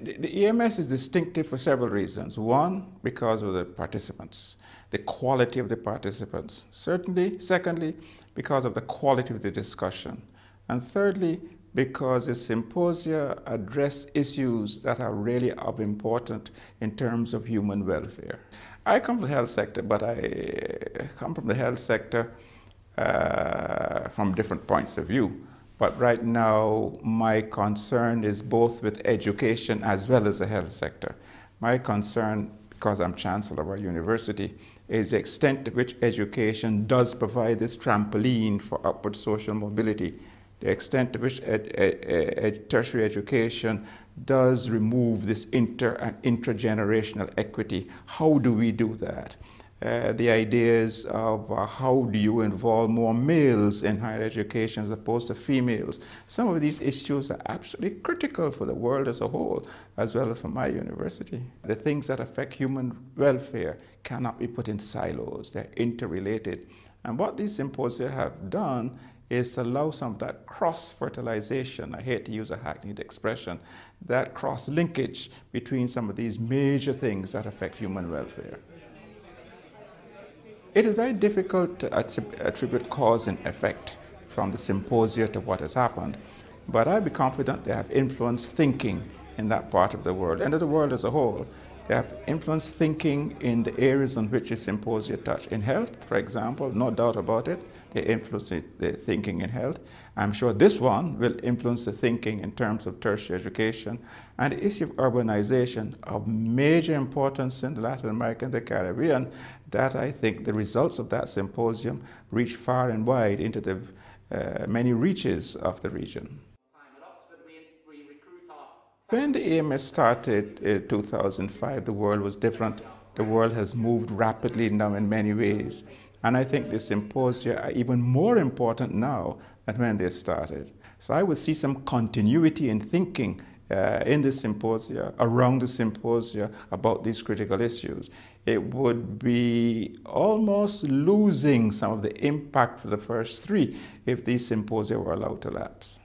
The EMS is distinctive for several reasons. One, because of the participants, the quality of the participants. Certainly, secondly, because of the quality of the discussion. And thirdly, because the symposia address issues that are really of importance in terms of human welfare. I come from the health sector, but I come from the health sector from different points of view. But right now, my concern is both with education as well as the health sector. My concern, because I'm chancellor of our university, is the extent to which education does provide this trampoline for upward social mobility, the extent to which tertiary education does remove this inter and intragenerational equity. How do we do that? The ideas of how do you involve more males in higher education as opposed to females. Some of these issues are absolutely critical for the world as a whole, as well as for my university. The things that affect human welfare cannot be put in silos. They're interrelated. And what these symposia have done is to allow some of that cross-fertilization, I hate to use a hackneyed expression, that cross-linkage between some of these major things that affect human welfare. It is very difficult to attribute cause and effect from the symposia to what has happened, but I'd be confident they have influenced thinking in that part of the world and of the world as a whole. They have influenced thinking in the areas on which the symposia touch. In health, for example, no doubt about it, they influence the thinking in health. I'm sure this one will influence the thinking in terms of tertiary education. And the issue of urbanization, of major importance in Latin America and the Caribbean, that I think the results of that symposium reach far and wide into the many reaches of the region. When the EMS started in 2005, the world was different. The world has moved rapidly now in many ways. And I think the symposia are even more important now than when they started. So I would see some continuity in thinking in the symposia, around the symposia, about these critical issues. It would be almost losing some of the impact for the first three if these symposia were allowed to lapse.